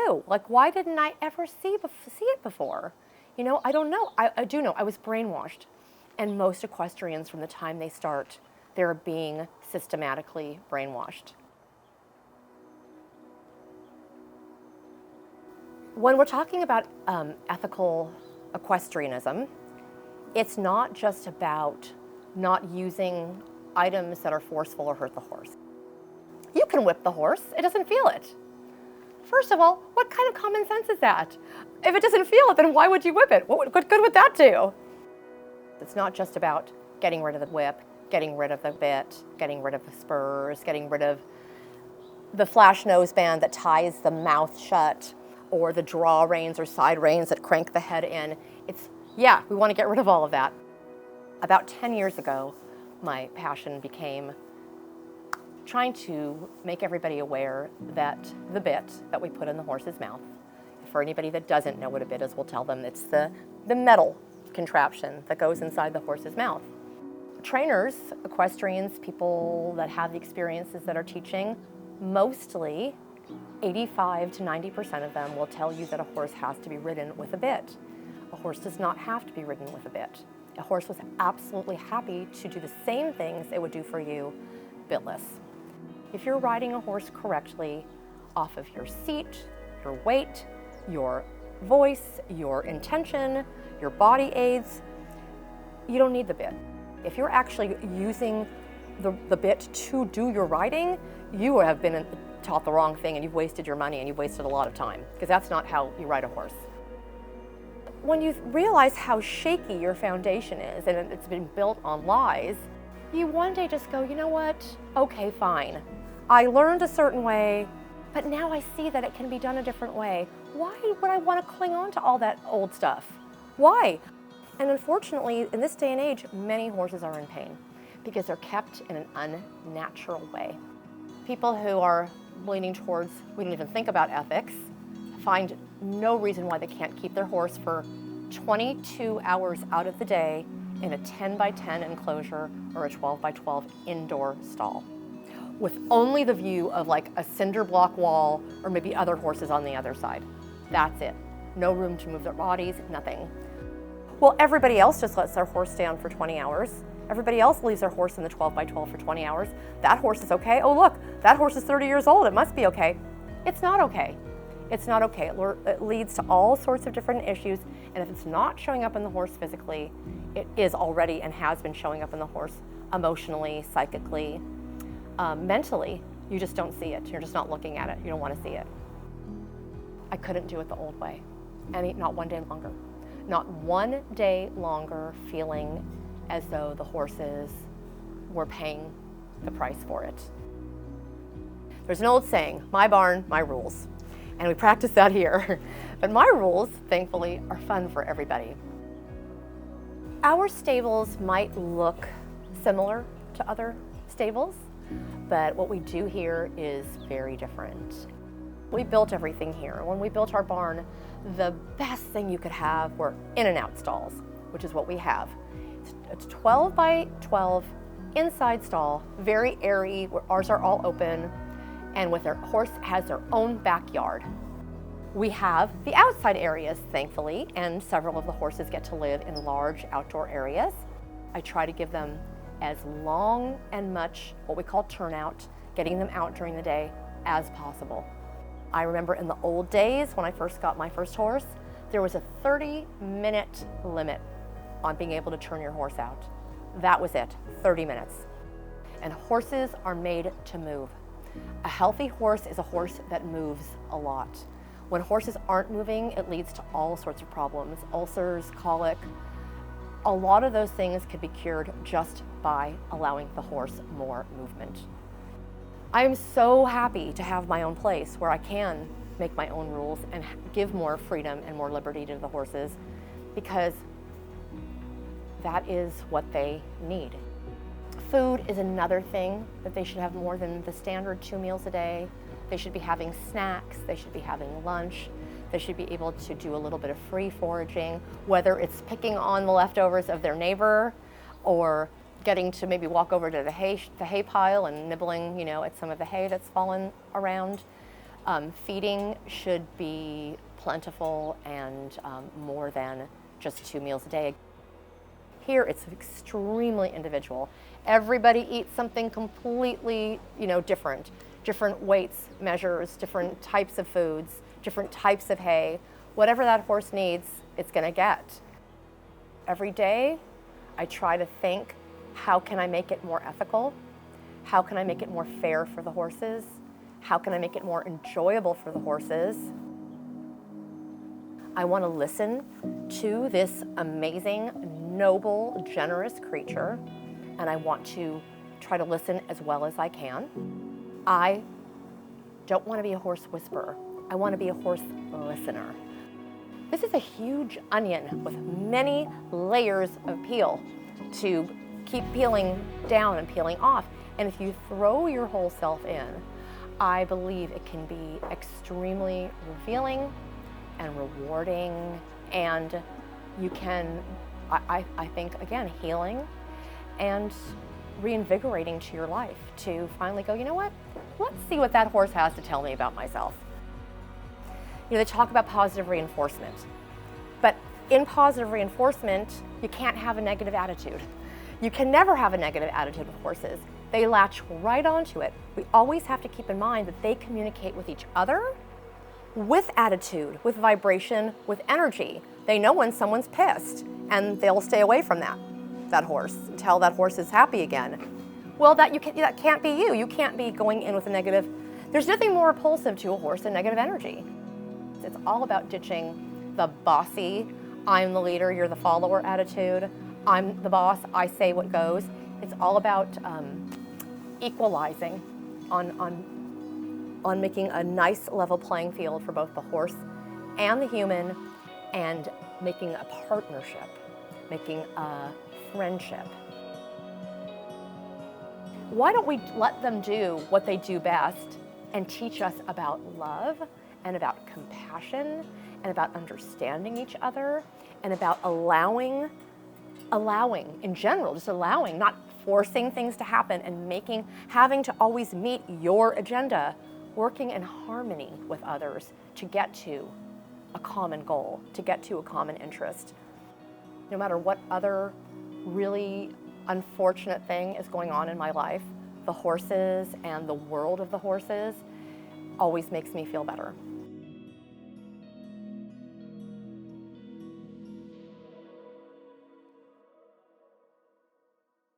new. Like, why didn't I ever see it before? You know, I don't know. I do know. I was brainwashed. And most equestrians, from the time they start, they're being systematically brainwashed. When we're talking about ethical equestrianism, it's not just about not using items that are forceful or hurt the horse. You can whip the horse, it doesn't feel it. First of all, what kind of common sense is that? If it doesn't feel it, then why would you whip it? What good would that do? It's not just about getting rid of the whip, getting rid of the bit, getting rid of the spurs, getting rid of the flash noseband that ties the mouth shut, or the draw reins or side reins that crank the head in. Yeah, we want to get rid of all of that. About 10 years ago, my passion became trying to make everybody aware that the bit that we put in the horse's mouth, for anybody that doesn't know what a bit is, we'll tell them it's the metal contraption that goes inside the horse's mouth. Trainers, equestrians, people that have the experiences that are teaching, mostly 85 to 90% of them will tell you that a horse has to be ridden with a bit. A horse does not have to be ridden with a bit. A horse was absolutely happy to do the same things it would do for you bitless. If you're riding a horse correctly, off of your seat, your weight, your voice, your intention, your body aids, you don't need the bit. If you're actually using the bit to do your riding, you have been taught the wrong thing and you've wasted your money and you've wasted a lot of time, because that's not how you ride a horse. When you realize how shaky your foundation is and it's been built on lies, you one day just go, you know what? Okay, fine. I learned a certain way, but now I see that it can be done a different way. Why would I want to cling on to all that old stuff? Why? And unfortunately, in this day and age, many horses are in pain because they're kept in an unnatural way. People who are leaning towards, we don't even think about ethics, find no reason why they can't keep their horse for 22 hours out of the day in a 10 by 10 enclosure or a 12 by 12 indoor stall, with only the view of like a cinder block wall or maybe other horses on the other side. That's it. No room to move their bodies, nothing. Well, everybody else just lets their horse down for 20 hours. Everybody else leaves their horse in the 12 by 12 for 20 hours. That horse is okay. Oh, look, that horse is 30 years old. It must be okay. It's not okay. It's not okay. It leads to all sorts of different issues. And if it's not showing up in the horse physically, it is already and has been showing up in the horse emotionally, psychically, mentally. You just don't see it. You're just not looking at it. You don't want to see it. I couldn't do it the old way. And not one day longer. Not one day longer feeling as though the horses were paying the price for it. There's an old saying, my barn, my rules. And we practice that here. But my rules, thankfully, are fun for everybody. Our stables might look similar to other stables, but what we do here is very different. We built everything here. When we built our barn, the best thing you could have were in and out stalls, which is what we have. It's 12 by 12 inside stall, very airy. Ours are all open, and with their horse has their own backyard. We have the outside areas, thankfully, and several of the horses get to live in large outdoor areas. I try to give them as long and much what we call turnout, getting them out during the day, as possible. I remember in the old days when I first got my first horse, there was a 30-minute limit on being able to turn your horse out. That was it, 30 minutes. And horses are made to move. A healthy horse is a horse that moves a lot. When horses aren't moving, it leads to all sorts of problems, ulcers, colic. A lot of those things could be cured just by allowing the horse more movement. I am so happy to have my own place where I can make my own rules and give more freedom and more liberty to the horses, because that is what they need. Food is another thing that they should have more than the standard 2 meals a day. They should be having snacks, they should be having lunch, they should be able to do a little bit of free foraging, whether it's picking on the leftovers of their neighbor or getting to maybe walk over to the hay pile and nibbling, at some of the hay that's fallen around. Feeding should be plentiful and more than just 2 meals a day. Here, it's extremely individual. Everybody eats something completely, different. Different weights, measures, different types of foods, different types of hay. Whatever that horse needs, it's gonna get. Every day, I try to think, how can I make it more ethical? How can I make it more fair for the horses? How can I make it more enjoyable for the horses? I want to listen to this amazing, noble, generous creature, and I want to try to listen as well as I can. I don't want to be a horse whisperer. I want to be a horse listener. This is a huge onion with many layers of peel to keep peeling down and peeling off. And if you throw your whole self in, I believe it can be extremely revealing and rewarding, and you can, I think, again, healing and reinvigorating to your life to finally go, you know what, let's see what that horse has to tell me about myself. They talk about positive reinforcement, but in positive reinforcement, you can't have a negative attitude. You can never have a negative attitude with horses. They latch right onto it. We always have to keep in mind that they communicate with each other with attitude, with vibration, with energy. They know when someone's pissed, and they'll stay away from that horse until that horse is happy again. Well, that can't be you. You can't be going in with a negative. There's nothing more repulsive to a horse than negative energy. It's all about ditching the bossy, I'm the leader, you're the follower attitude. I'm the boss, I say what goes. It's all about equalizing on making a nice level playing field for both the horse and the human, and making a partnership, making a friendship. Why don't we let them do what they do best and teach us about love and about compassion and about understanding each other and about allowing in general, just allowing, not forcing things to happen and having to always meet your agenda, working in harmony with others to get to a common goal, to get to a common interest. No matter what other really unfortunate thing is going on in my life, the horses and the world of the horses always makes me feel better.